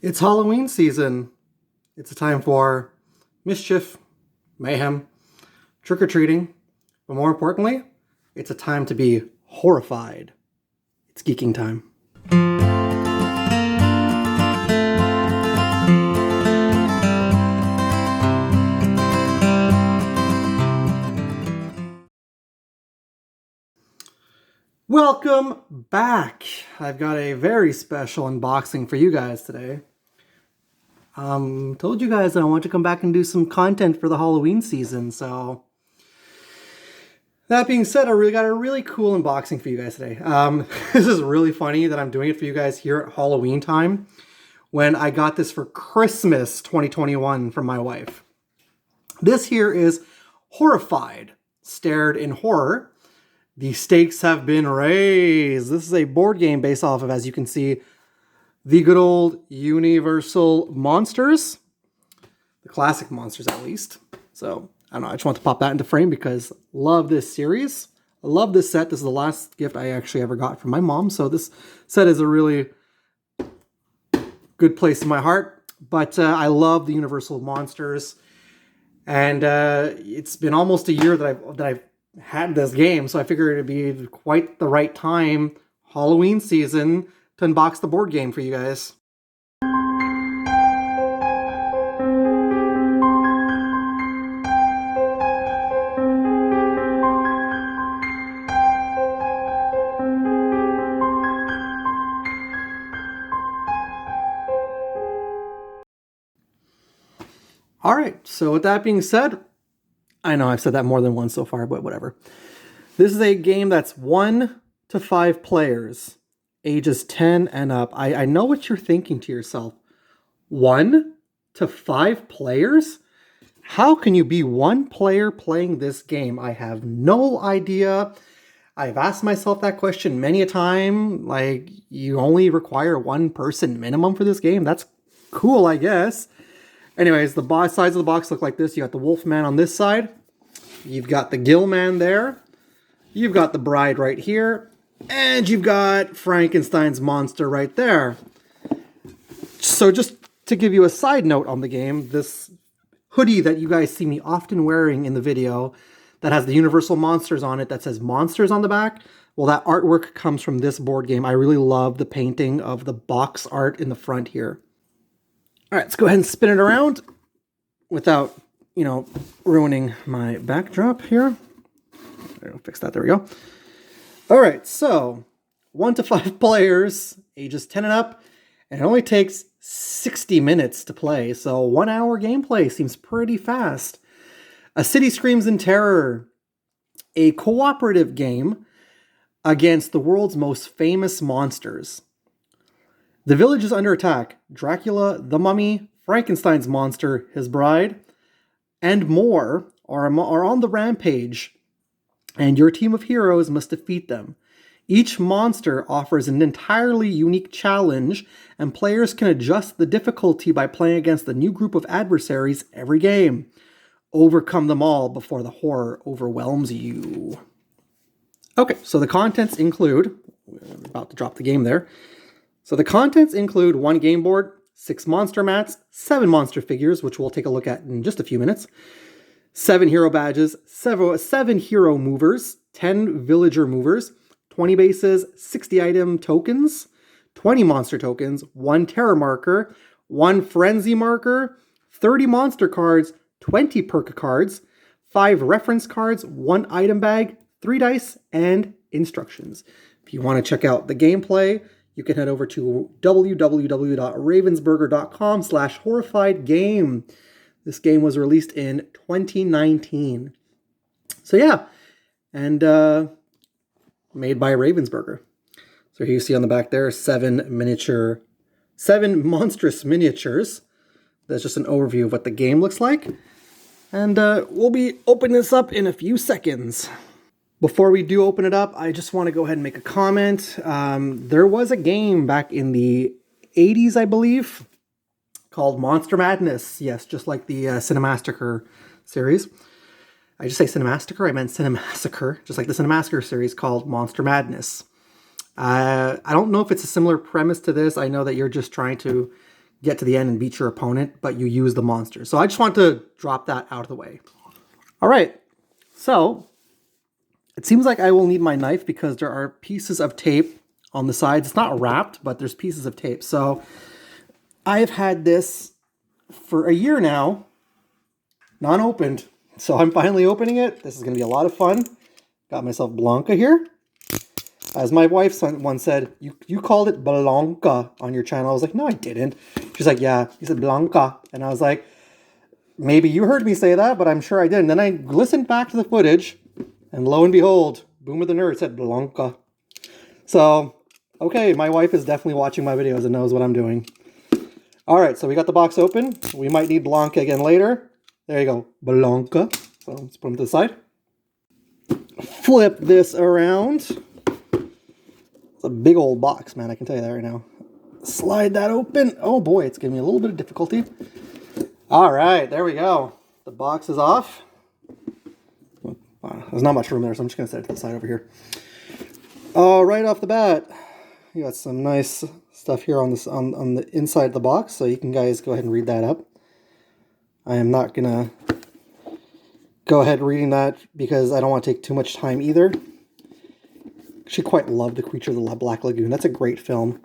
It's Halloween season. It's a time for mischief, mayhem, trick-or-treating, but more importantly, it's a time to be horrified. It's geeking time. Welcome back. I've got a very special unboxing for you guys today. Told you guys that I want to come back and do some content for the Halloween season, so that being said, I really got a really cool unboxing for you guys today. This is really funny that I'm doing it for you guys here at Halloween time when I got this for Christmas 2021 from my wife. This here is Horrified, Stared in Horror. The stakes have been raised. This is a board game based off of, as you can see, the good old Universal monsters. The classic monsters, at least. So, I don't know, I just want to pop that into frame because I love this series. I love this set. This is the last gift I actually ever got from my mom. So this set is a really good place in my heart. But I love the Universal monsters. And it's been almost a year that I've had this game. So I figured it'd be quite the right time, Halloween season, to unbox the board game for you guys. All right, so with that being said, I know I've said that more than once so far, but whatever. This is a game that's 1 to 5 players, ages 10 and up. I know what you're thinking to yourself. 1 to 5 players? How can you be one player playing this game? I have no idea. I've asked myself that question many a time. Like, you only require one person minimum for this game? That's cool, I guess. Anyways, the sides of the box look like this. You got the Wolf Man on this side. You've got the Gill Man there. You've got the Bride right here. And you've got Frankenstein's monster right there. So just to give you a side note on the game, this hoodie that you guys see me often wearing in the video that has the Universal monsters on it that says monsters on the back, well, that artwork comes from this board game. I really love the painting of the box art in the front here. All right, let's go ahead and spin it around without, ruining my backdrop here. I'll fix that. There we go. All right, so 1 to 5 players, ages 10 and up, and it only takes 60 minutes to play. So 1 hour gameplay seems pretty fast. A city screams in terror. A cooperative game against the world's most famous monsters. The village is under attack. Dracula, the Mummy, Frankenstein's monster, his bride, and more are on the rampage, and your team of heroes must defeat them. Each monster offers an entirely unique challenge, and players can adjust the difficulty by playing against a new group of adversaries every game. Overcome them all before the horror overwhelms you. Okay, so the contents include... I'm about to drop the game there. So the contents include 1 game board, 6 monster mats, 7 monster figures, which we'll take a look at in just a few minutes, 7 hero badges, 7 hero movers, 10 villager movers, 20 bases, 60 item tokens, 20 monster tokens, 1 terror marker, 1 frenzy marker, 30 monster cards, 20 perk cards, 5 reference cards, 1 item bag, 3 dice, and instructions. If you want to check out the gameplay, you can head over to www.ravensburger.com/horrifiedgame. This game was released in 2019. So yeah, and made by Ravensburger. So here you see on the back there, 7 monstrous miniatures. That's just an overview of what the game looks like. And we'll be opening this up in a few seconds. Before we do open it up, I just want to go ahead and make a comment. There was a game back in the 80s, I believe, called Monster Madness. Yes, just like the Cinemassacre series. I just say Cinemassacre, I meant Cinemassacre. Just like the Cinemassacre series called Monster Madness. I don't know if it's a similar premise to this. I know that you're just trying to get to the end and beat your opponent, but you use the monster. So I just want to drop that out of the way. All right, so it seems like I will need my knife because there are pieces of tape on the sides. It's not wrapped, but there's pieces of tape. So I've had this for a year now, non-opened. So I'm finally opening it. This is going to be a lot of fun. Got myself Blanca here. As my wife once said, you called it Blanca on your channel. I was like, no, I didn't. She's like, yeah, you said Blanca. And I was like, maybe you heard me say that, but I'm sure I didn't. Then I listened back to the footage, and lo and behold, Boomer the Nerd said Blanca. So, okay, my wife is definitely watching my videos and knows what I'm doing. All right, so we got the box open. We might need Blanca again later. There you go, Blanca. So let's put them to the side. Flip this around. It's a big old box, man, I can tell you that right now. Slide that open. Oh boy, it's giving me a little bit of difficulty. All right, there we go. The box is off. There's not much room there, so I'm just gonna set it to the side over here. Right off the bat, you got some nice stuff here on this on the inside of the box, so you can guys go ahead and read that up. I am not gonna go ahead reading that because I don't want to take too much time either. Actually quite love The Creature of the Black Lagoon. That's a great film.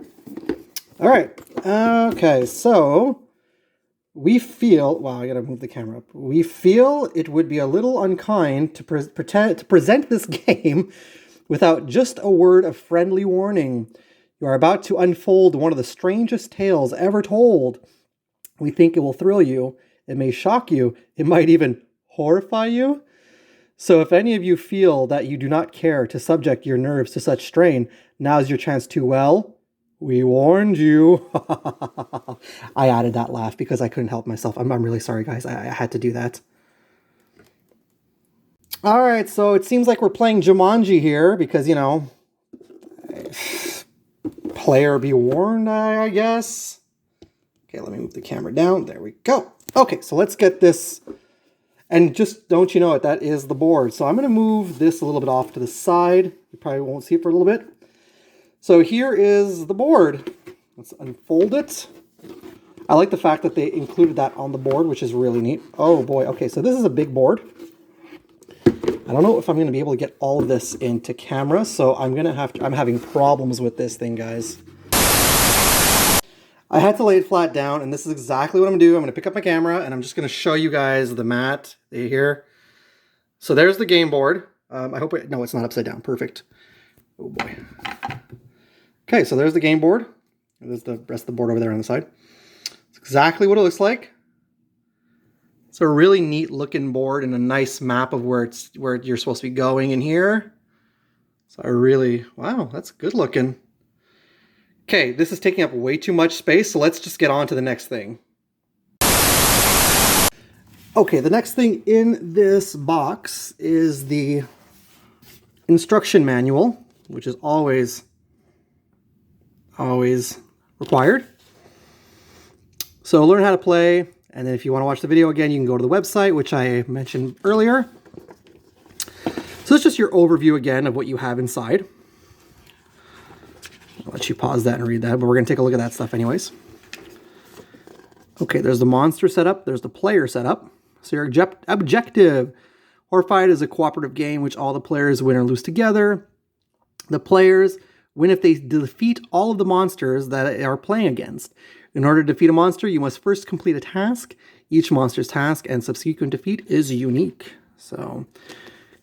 All right. Okay, so we feel... Wow, I gotta move the camera up. We feel it would be a little unkind to present this game without just a word of friendly warning. You are about to unfold one of the strangest tales ever told. We think it will thrill you. It may shock you. It might even horrify you. So if any of you feel that you do not care to subject your nerves to such strain, now's your chance to, well, we warned you. I added that laugh because I couldn't help myself. I'm really sorry, guys. I had to do that. All right, so it seems like we're playing Jumanji here because, you know, player be warned, I guess. Okay, let me move the camera down. There we go. Okay, so let's get this... And just don't you know it, that is the board. So I'm going to move this a little bit off to the side. You probably won't see it for a little bit. So here is the board. Let's unfold it. I like the fact that they included that on the board, which is really neat. Oh boy, okay, so this is a big board. I don't know if I'm going to be able to get all of this into camera, so I'm having problems with this thing, guys. I had to lay it flat down, and this is exactly what I'm going to do. I'm going to pick up my camera, and I'm just going to show you guys the mat here. So there's the game board. I hope no, it's not upside down. Perfect. Oh boy. Okay, so there's the game board. There's the rest of the board over there on the side. It's exactly what it looks like. It's a really neat looking board and a nice map of where you're supposed to be going in here. So wow, that's good looking. Okay, this is taking up way too much space, so let's just get on to the next thing. Okay, the next thing in this box is the instruction manual, which is always required. So learn how to play, and then if you want to watch the video again, you can go to the website, which I mentioned earlier. So it's just your overview again of what you have inside. I'll let you pause that and read that, but we're going to take a look at that stuff anyways. Okay, there's the monster setup. There's the player setup. So your objective. Horrified is a cooperative game which all the players win or lose together. The players win if they defeat all of the monsters that they are playing against. In order to defeat a monster, you must first complete a task. Each monster's task and subsequent defeat is unique. So,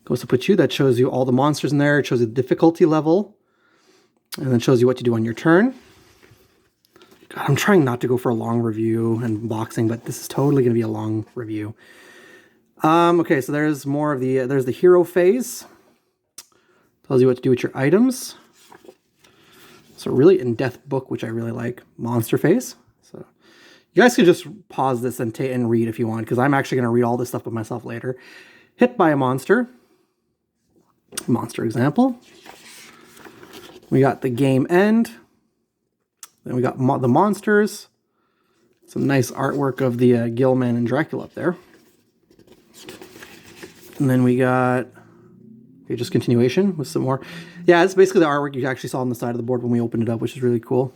goes to put you. That shows you all the monsters in there. It shows you the difficulty level. And then shows you what to do on your turn. God, I'm trying not to go for a long review and boxing, but this is totally going to be a long review. Okay, so there's more of the, there's the hero phase. Tells you what to do with your items. It's a really in-depth book, which I really like. Monster phase. So you guys could just pause this and read if you want, because I'm actually going to read all this stuff by myself later. Hit by a monster. Monster example. We got the game end. Then we got the monsters. Some nice artwork of the Gilman and Dracula up there. And then we got just continuation with some more. Yeah, it's basically the artwork you actually saw on the side of the board when we opened it up, which is really cool.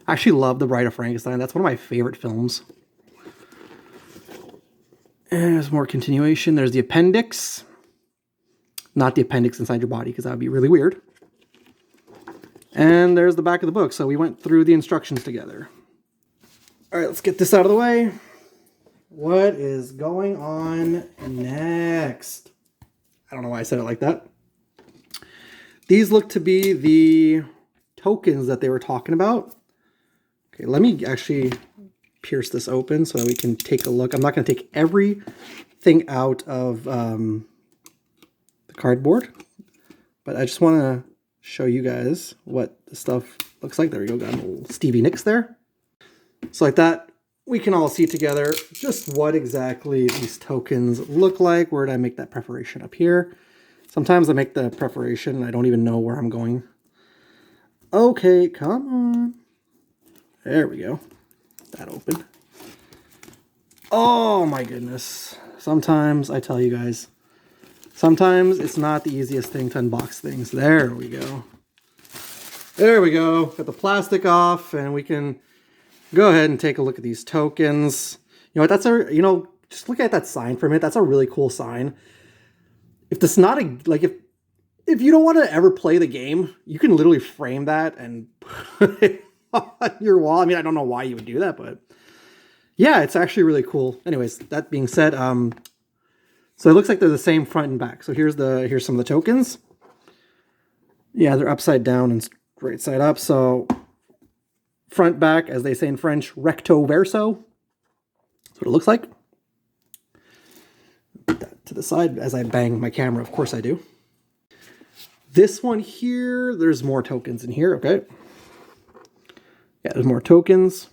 I actually love The Bride of Frankenstein. That's one of my favorite films. And there's more continuation. There's the appendix. Not the appendix inside your body, because that would be really weird. And there's the back of the book. So we went through the instructions together. All right, let's get this out of the way. What is going on next? I don't know why I said it like that. These look to be the tokens that they were talking about. Okay, let me actually pierce this open so that we can take a look. I'm not going to take everything out of the cardboard, but I just want to show you guys what the stuff looks like. There we go, got a little Stevie Nicks there. So like that, we can all see together just what exactly these tokens look like. Where did I make that preparation? Up here. Sometimes I make the preparation and I don't even know where I'm going. Okay, come on. There we go. That open. Oh my goodness. Sometimes, I tell you guys, sometimes it's not the easiest thing to unbox things. There we go. There we go. Got the plastic off and we can go ahead and take a look at these tokens. You know what, that's a, just look at that sign for a minute. That's a really cool sign. If this not a, like if you don't want to ever play the game, you can literally frame that and put it on your wall. I mean, I don't know why you would do that, but yeah, it's actually really cool. Anyways, that being said, so it looks like they're the same front and back. So here's some of the tokens. Yeah, they're upside down and straight side up. So front, back, as they say in French, recto verso. That's what it looks like. Put that to the side as I bang my camera. Of course I do. This one here, there's more tokens in here, okay? Yeah, there's more tokens.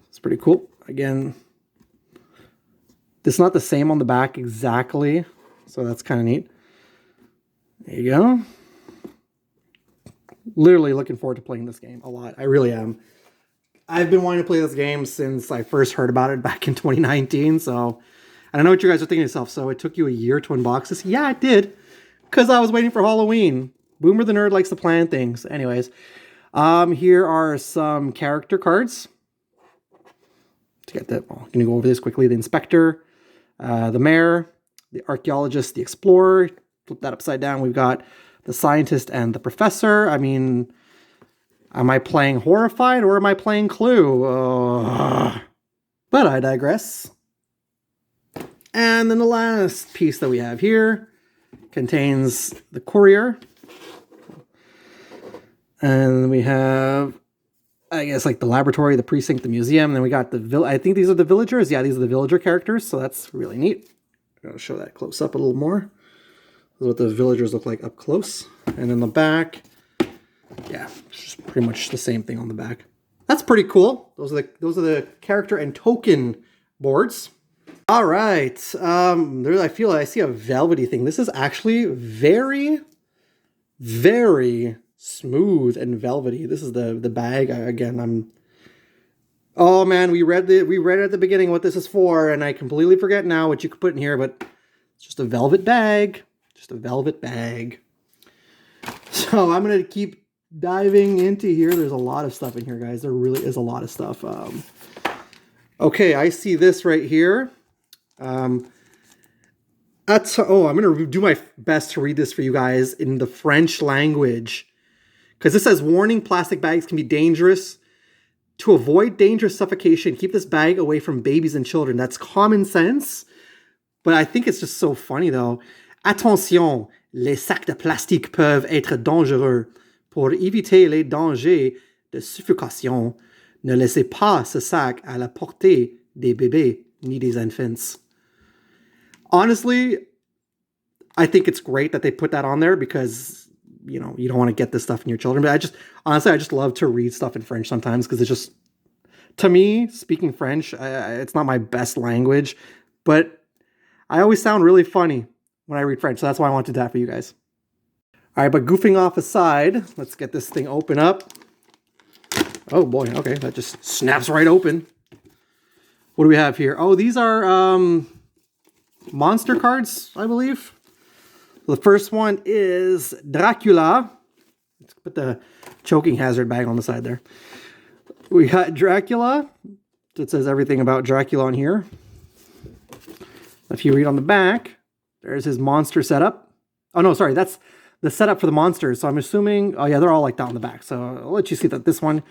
It's pretty cool. Again, it's not the same on the back exactly, so that's kind of neat. There you go. Literally looking forward to playing this game a lot. I really am. I've been wanting to play this game since I first heard about it back in 2019, so... And I know what you guys are thinking to yourself, so it took you a year to unbox this? Yeah, it did. Because I was waiting for Halloween. Boomer the Nerd likes to plan things. Anyways, here are some character cards. To get that, I'm going to go over this quickly. The Inspector, the Mayor, the Archaeologist, the Explorer. Flip that upside down. We've got the Scientist and the Professor. I mean, am I playing Horrified or am I playing Clue? But I digress. And then the last piece that we have here contains the Courier. And we have, I guess, like the laboratory, the precinct, the museum. And then we got the I think these are the villagers. Yeah, these are the villager characters. So that's really neat. I'm going to show that close up a little more. This is what the villagers look like up close. And then the back, yeah, it's just pretty much the same thing on the back. That's pretty cool. Those are the character and token boards. All right, I feel like I see a velvety thing. This is actually very, very smooth and velvety. This is the bag. Oh man, we read at the beginning what this is for, and I completely forget now what you could put in here, but it's just a velvet bag. Just a velvet bag. So I'm gonna keep diving into here. There's a lot of stuff in here, guys. There really is a lot of stuff. Okay, I see this right here. I'm going to do my best to read this for you guys in the French language. Because this says, warning, plastic bags can be dangerous. To avoid dangerous suffocation, keep this bag away from babies and children. That's common sense. But I think it's just so funny, though. Attention, les sacs de plastique peuvent être dangereux. Pour éviter les dangers de suffocation, ne laissez pas ce sac à la portée des bébés ni des enfants. Honestly, I think it's great that they put that on there because, you don't want to get this stuff in your children. But I just love to read stuff in French sometimes because it's just, to me, speaking French, it's not my best language, but I always sound really funny when I read French. So that's why I wanted that for you guys. All right, but goofing off aside, let's get this thing open up. Oh boy, okay, that just snaps right open. What do we have here? Oh, these are monster cards, I believe. The first one is Dracula. Let's put the choking hazard bag on the side there. We got Dracula. It says everything about Dracula on here. If you read on the back, there's his monster setup. Oh, no, sorry. That's the setup for the monsters. So I'm assuming... Oh, yeah, they're all like that on the back. So I'll let you see that this one...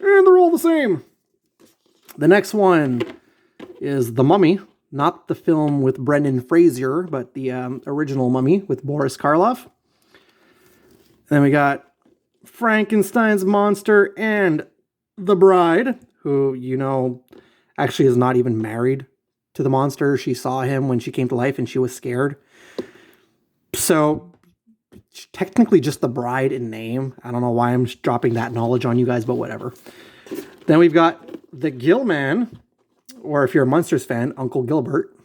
And they're all the same. The next one is The Mummy. Not the film with Brendan Fraser, but the original Mummy with Boris Karloff. Then we got Frankenstein's monster and The Bride, who, you know, actually is not even married to the monster. She saw him when she came to life and she was scared. So, technically just The Bride in name. I don't know why I'm dropping that knowledge on you guys, but whatever. Then we've got The Gill Man, or if you're a Munsters fan, Uncle Gilbert.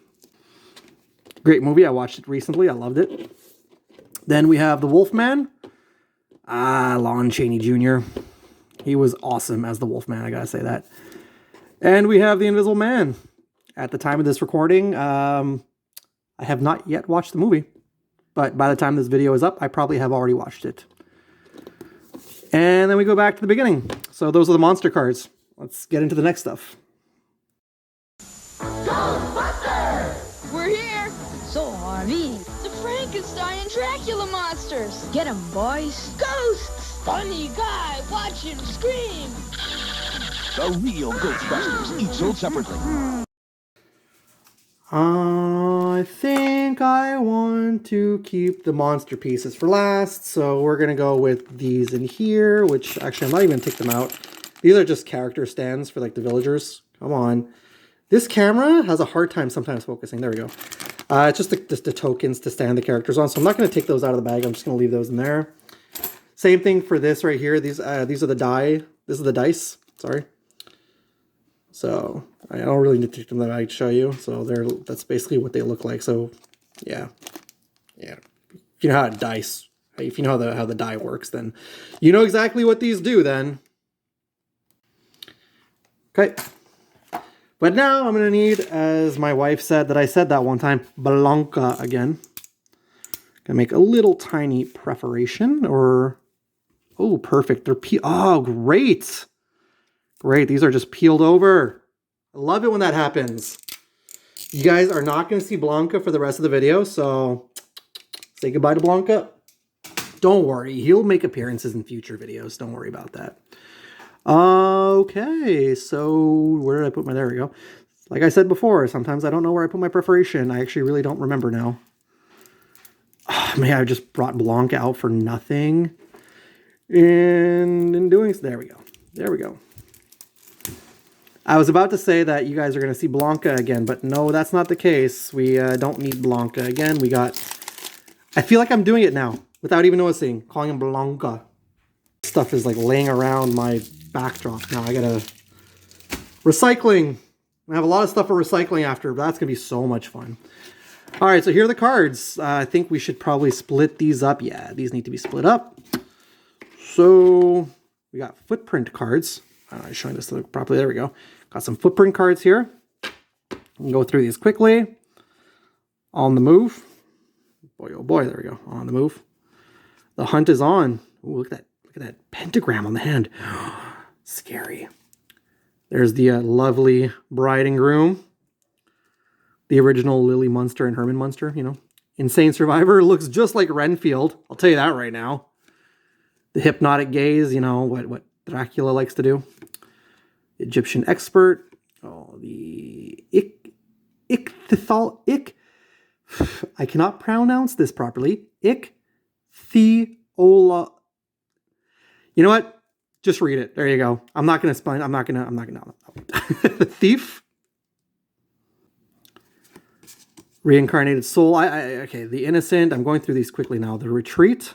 Great movie. I watched it recently. I loved it. Then we have The Wolfman. Lon Chaney Jr. He was awesome as the Wolfman, I gotta say that. And we have The Invisible Man. At the time of this recording, I have not yet watched the movie. But by the time this video is up, I probably have already watched it. And then we go back to the beginning. So those are the monster cards. Let's get into the next stuff. Ghostbusters! We're here! So are we. The Frankenstein and Dracula monsters! Get 'em, boys! Ghosts! Funny guy, watch him scream! The real Ghostbusters, each sold separately. I think I want to keep the monster pieces for last, so we're going to go with these in here, which actually I'm not even going to take them out. These are just character stands for like the villagers. Come on. This camera has a hard time sometimes focusing. There we go. It's just the tokens to stand the characters on, so I'm not going to take those out of the bag. I'm just going to leave those in there. Same thing for this right here. These are the die. This is the dice. Sorry. So I don't really need to take them that I show you. So that's basically what they look like. So yeah. If you know how if you know how the die works, then you know exactly what these do then. Okay. But now I'm gonna need, as my wife said that I said that one time, Blanca again. Gonna make a little tiny preparation oh, perfect. Oh, great. Great, these are just peeled over. I love it when that happens. You guys are not going to see Blanca for the rest of the video, so say goodbye to Blanca. Don't worry, he'll make appearances in future videos. Don't worry about that. Okay, so where did I put my... There we go. Like I said before, sometimes I don't know where I put my preparation. I actually really don't remember now. Oh, man, I just brought Blanca out for nothing. And in doing so, there we go. There we go. I was about to say that you guys are going to see Blanca again, but no, that's not the case. We don't need Blanca again. I feel like I'm doing it now without even noticing, calling him Blanca. Stuff is like laying around my backdrop now. I gotta... Recycling. I have a lot of stuff for recycling after, but that's going to be so much fun. All right, so here are the cards. I think we should probably split these up. Yeah, these need to be split up. So we got footprint cards. I'm showing this properly. There we go. Got some footprint cards here. We'll go through these quickly. On the move. Boy, oh boy, there we go. On the move. The hunt is on. Ooh, look at that pentagram on the hand. Scary. There's the lovely bride and groom. The original Lily Munster and Herman Munster, you know. Insane Survivor looks just like Renfield. I'll tell you that right now. The hypnotic gaze, you know, what Dracula likes to do. Egyptian expert. Oh, the I cannot pronounce this properly. Ichthyola. You know what? Just read it. There you go. I'm not going to explain. I'm not going to. The thief. Reincarnated soul. Okay, the innocent. I'm going through these quickly now. The retreat.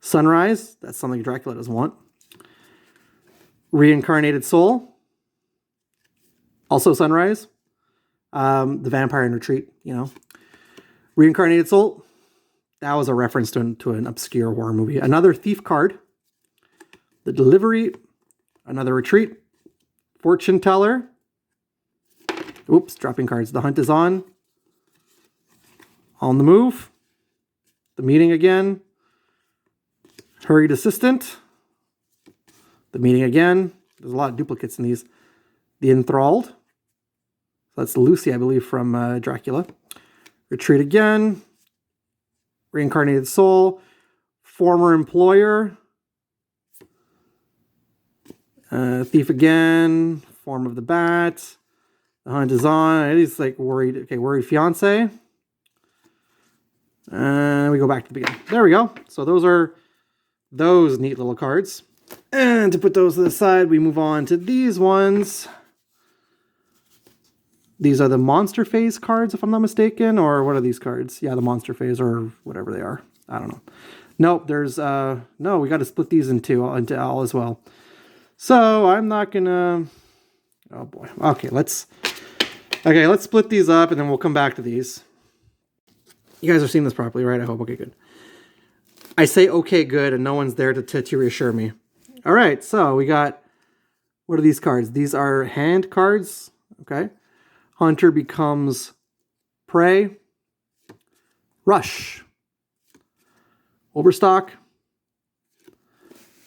Sunrise. That's something Dracula doesn't want. Reincarnated soul. Also sunrise. The vampire in retreat, you know. Reincarnated soul. That was a reference to an obscure horror movie. Another thief card. The delivery. Another retreat. Fortune teller. Oops, dropping cards. The hunt is on. On the move. The meeting again. Hurried assistant. The meeting again. There's a lot of duplicates in these. The Enthralled. So that's Lucy, I believe, from Dracula. Retreat Again. Reincarnated Soul. Former Employer. Thief Again. Form of the Bat. The Hunt is On. He's like worried. Okay, Worried Fiance. And we go back to the beginning. There we go. So those are those neat little cards. And to put those to the side, we move on to these ones. These are the Monster Phase cards, if I'm not mistaken. Or what are these cards? Yeah, the Monster Phase or whatever they are. I don't know. Nope, there's... no, we got to split these into all as well. So I'm not going to... Oh, boy. Okay, let's split these up, and then we'll come back to these. You guys are seeing this properly, right? I hope. Okay, good. I say okay, good, and no one's there to reassure me. All right, so we got... What are these cards? These are hand cards. Okay. Hunter becomes prey. Rush. Overstock.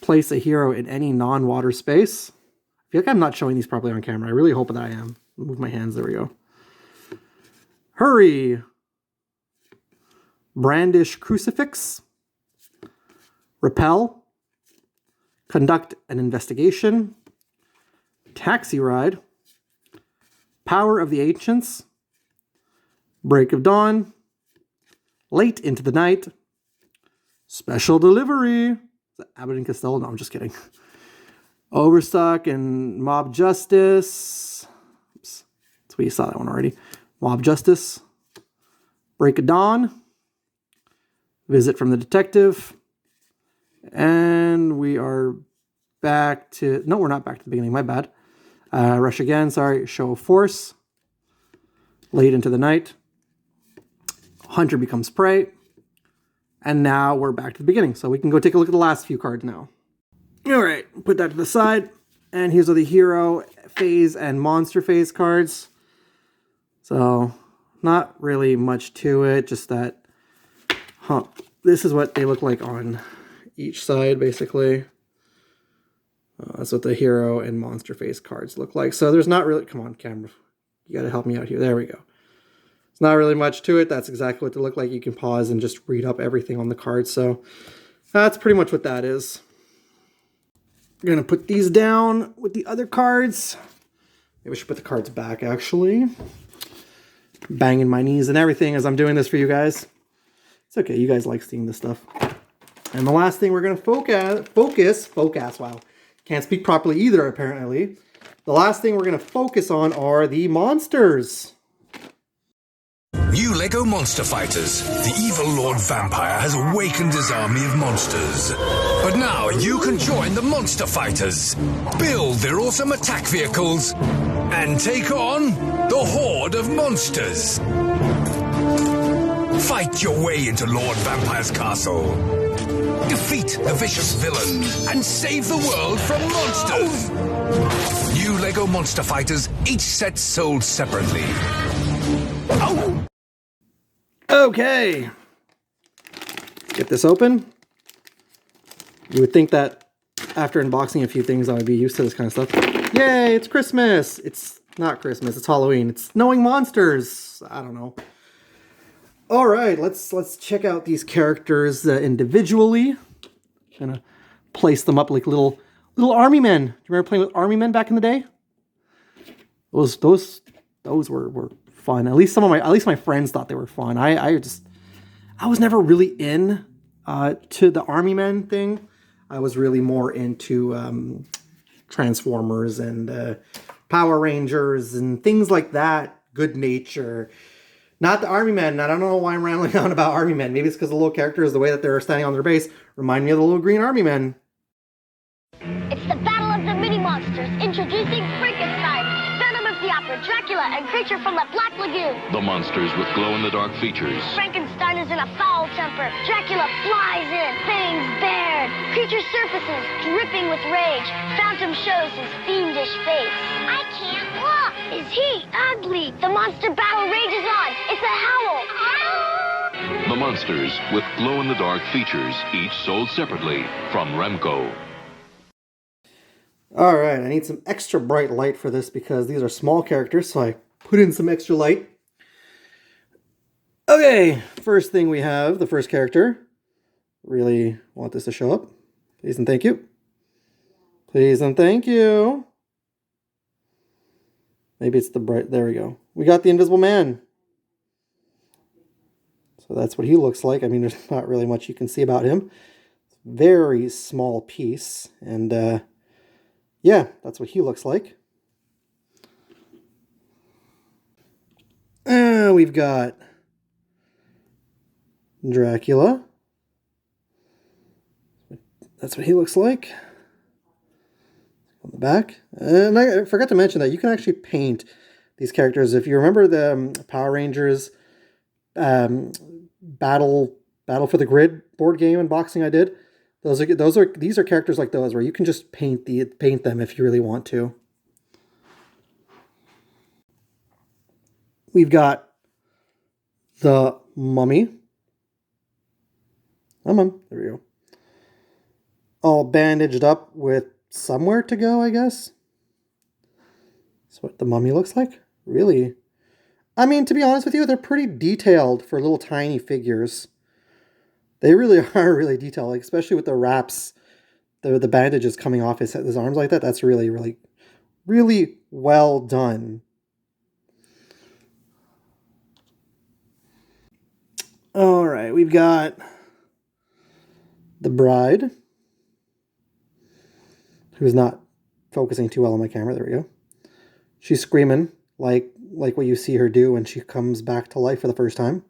Place a hero in any non-water space. I feel like I'm not showing these properly on camera. I really hope that I am. Move my hands. There we go. Hurry. Brandish Crucifix. Repel. Conduct an investigation. Taxi Ride. Power of the Ancients. Break of Dawn. Late into the Night. Special Delivery. Is that Abbott and Costello? No, I'm just kidding. Overstock and Mob Justice. Oops. That's we saw that one already. Mob Justice. Break of Dawn. Visit from the Detective. And we are back to... No, we're not back to the beginning. My bad. Rush Again. Sorry. Show of Force. Late into the Night. Hunter becomes prey. And now we're back to the beginning. So we can go take a look at the last few cards now. All right. Put that to the side. And here's all the hero phase and monster phase cards. So not really much to it. Just that... This is what they look like on each side, basically. That's what the hero and monster phase cards look like. So there's not really... Come on, camera. You got to help me out here. There we go. It's not really much to it. That's exactly what they look like. You can pause and just read up everything on the cards. So that's pretty much what that is. I'm going to put these down with the other cards. Maybe I should put the cards back, actually. Banging my knees and everything as I'm doing this for you guys. It's okay. You guys like seeing this stuff. And the last thing we're going to focus, wow. Can't speak properly either, apparently. The last thing we're going to focus on are the monsters. New LEGO Monster Fighters. The evil Lord Vampire has awakened his army of monsters. But now you can join the Monster Fighters, build their awesome attack vehicles, and take on the horde of monsters. Fight your way into Lord Vampire's castle. Defeat the vicious villain and save the world from monsters. New LEGO Monster Fighters, each set sold separately. Oh. Okay. Let's get this open. You would think that after unboxing a few things I would be used to this kind of stuff. Yay, it's Christmas. It's not Christmas, it's Halloween. It's Knowing Monsters. I don't know. All right, let's check out these characters individually. Gonna place them up like little army men. Do you remember playing with army men back in the day? Those were fun. At least my friends thought they were fun. I was never really in to the army men thing. I was really more into Transformers and Power Rangers and things like that. Good Nature. Not the Army Men. I don't know why I'm rambling on about Army Men. Maybe it's because the little characters, the way that they're standing on their base, remind me of the little green Army Men. It's the battle of the mini-monsters. Introducing Frankenstein, Venom of the Opera, Dracula, and Creature from the Black Lagoon. The monsters with glow-in-the-dark features. Frankenstein is in a foul temper. Dracula flies in, fangs bared. Creature surfaces, dripping with rage. Phantom shows his fiendish face. I can't look. Is he ugly? The monster battle rages on. It's a howl. The monsters with glow-in-the-dark features, each sold separately from Remco. All right, I need some extra bright light for this because these are small characters, so I put in some extra light. Okay, first thing we have, the first character. Really want this to show up. Please and thank you. Please and thank you. Maybe it's the bright, there we go. We got the Invisible Man. So that's what he looks like. I mean, there's not really much you can see about him. Very small piece, and yeah, that's what he looks like. We've got Dracula. That's what he looks like. On the back. And I forgot to mention that you can actually paint these characters. If you remember the Power Rangers Battle for the Grid board game unboxing I did, these are characters like those where you can just paint them if you really want to. We've got the Mummy. Come on, there we go. All bandaged up with somewhere to go, I guess. That's what the Mummy looks like. Really? I mean, to be honest with you, they're pretty detailed for little tiny figures. They really are really detailed, like, especially with the wraps, the bandages coming off his arms like that. That's really, really, really well done. All right, we've got the bride, who's not focusing too well on my camera. There we go. She's screaming like what you see her do when she comes back to life for the first time.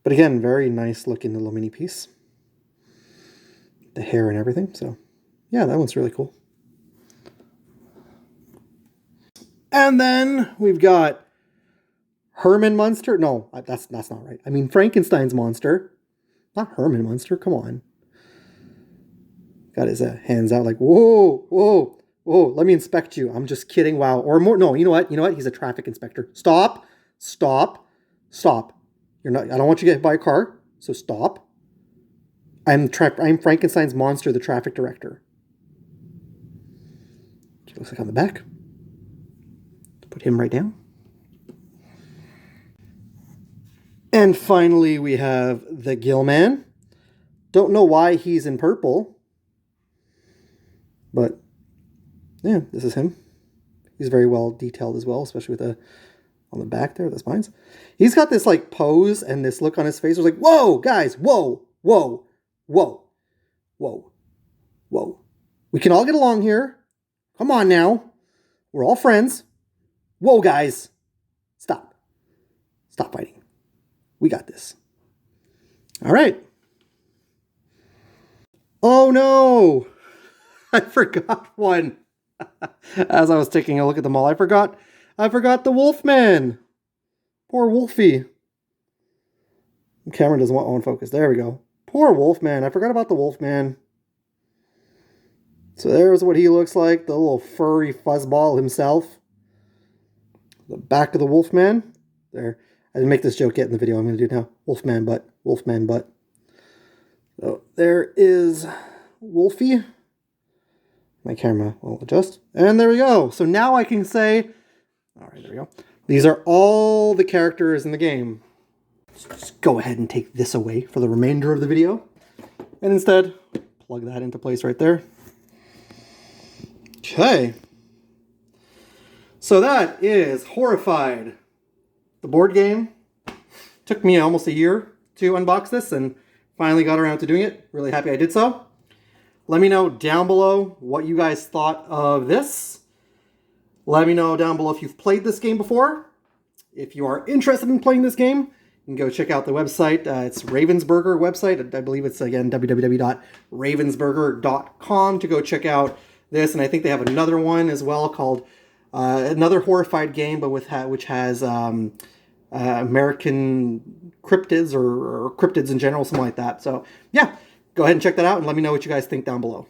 But again, very nice looking little mini piece. The hair and everything. So yeah, that one's really cool. And then we've got Herman Munster. No, that's not right. I mean Frankenstein's monster. Not Herman Munster. Come on. Got his hands out like, whoa, whoa, whoa, let me inspect you. I'm just kidding. Wow. Or more. No, you know what? He's a traffic inspector. Stop. Stop. Stop. You're not. I don't want you to get hit by a car. So stop. I'm Frankenstein's monster, the traffic director. It looks like on the back. Put him right down. And finally, we have the Gill Man. Don't know why he's in purple. But, yeah, this is him. He's very well detailed as well, especially with on the back there, the spines. He's got this, like, pose and this look on his face. It's like, whoa, guys, whoa, whoa, whoa, whoa, whoa. We can all get along here. Come on now. We're all friends. Whoa, guys. Stop. Stop fighting. We got this. All right. Oh, no. I forgot one. As I was taking a look at them all, I forgot the Wolfman. Poor Wolfie. The camera doesn't want on focus. There we go. Poor Wolfman. I forgot about the Wolfman. So there's what he looks like. The little furry fuzzball himself. The back of the Wolfman. There. I didn't make this joke yet in the video. I'm going to do it now. Wolfman butt. Wolfman butt. So there is Wolfie. My camera will adjust. And there we go. So now I can say, all right, there we go. These are all the characters in the game. Just go ahead and take this away for the remainder of the video. And instead, plug that into place right there. Okay. So that is Horrified. The board game. Took me almost a year to unbox this and finally got around to doing it. Really happy I did so. Let me know down below what you guys thought of this. Let me know down below if you've played this game before. If you are interested in playing this game, you can go check out the website. It's Ravensburger website. I believe it's, again, www.ravensburger.com to go check out this. And I think they have another one as well called another Horrified game, but which has American cryptids or cryptids in general, something like that. So, yeah. Go ahead and check that out and let me know what you guys think down below.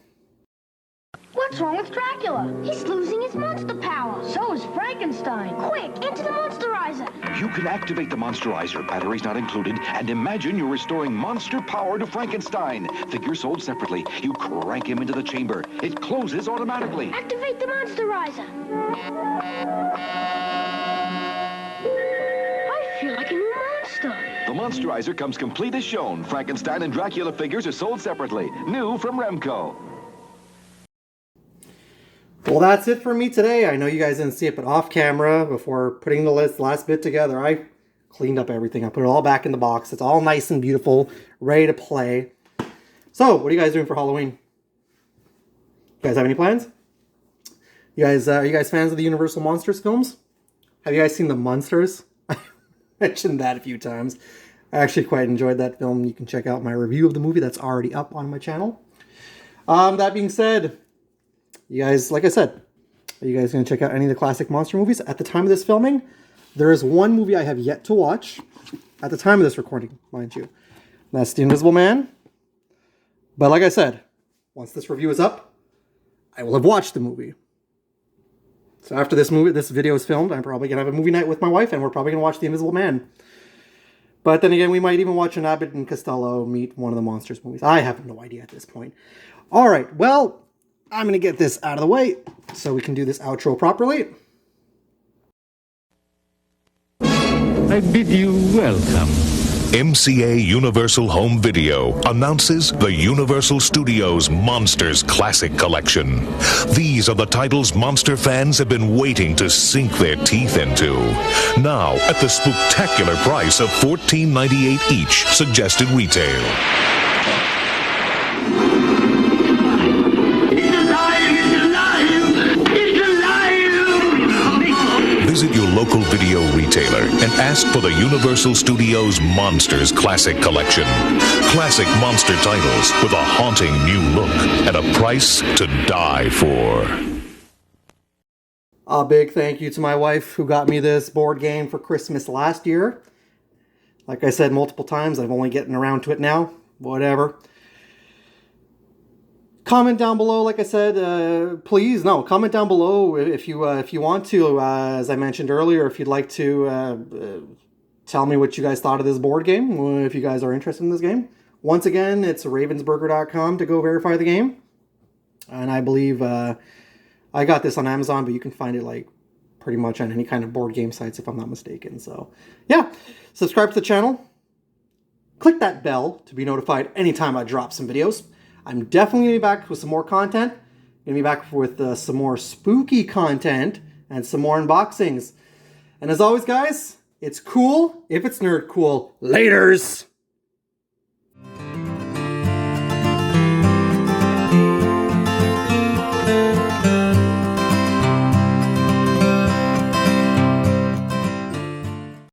What's What's wrong with Dracula? He's losing his monster power. So is Frankenstein. Quick, into the Monsterizer. You can activate the Monsterizer, batteries not included, and imagine you're restoring monster power to Frankenstein. Figures sold separately. You crank him into the chamber. It closes automatically. Activate the Monsterizer. I feel like a new monster. The Monsterizer comes complete as shown. Frankenstein and Dracula figures are sold separately. New from Remco. Well, that's it for me today. I know you guys didn't see it, but off camera, before putting the last bit together, I cleaned up everything. I put it all back in the box. It's all nice and beautiful, ready to play. So, what are you guys doing for Halloween? You guys have any plans? Are you guys fans of the Universal Monsters films? Have you guys seen The Monsters? I mentioned that a few times. I actually quite enjoyed that film. You can check out my review of the movie. That's already up on my channel. That being said, you guys, like I said, are you guys going to check out any of the classic monster movies? At the time of this filming, there is one movie I have yet to watch. At the time of this recording, mind you. That's The Invisible Man. But like I said, once this review is up, I will have watched the movie. So after this video is filmed, I'm probably going to have a movie night with my wife, and we're probably going to watch The Invisible Man. But then again, we might even watch an Abbott and Costello meet one of the Monsters movies. I have no idea at this point. All right, well, I'm going to get this out of the way so we can do this outro properly. I bid you welcome. MCA Universal Home Video announces the Universal Studios Monsters Classic Collection. These are the titles monster fans have been waiting to sink their teeth into. Now, at the spectacular price of $14.98 each, suggested retail. Visit your local video retailer and ask for the Universal Studios Monsters Classic Collection. Classic monster titles with a haunting new look at a price to die for. A big thank you to my wife who got me this board game for Christmas last year. Like I said multiple times, I'm only getting around to it now. Whatever. Comment down below, like I said, comment down below if you want to, as I mentioned earlier, if you'd like to tell me what you guys thought of this board game, if you guys are interested in this game. Once again, it's ravensburger.com to go verify the game. And I believe I got this on Amazon, but you can find it like pretty much on any kind of board game sites if I'm not mistaken. So, yeah, subscribe to the channel. Click that bell to be notified anytime I drop some videos. I'm definitely going to be back with some more content. Going to be back with some more spooky content and some more unboxings. And as always, guys, it's cool if it's nerd cool. Laters!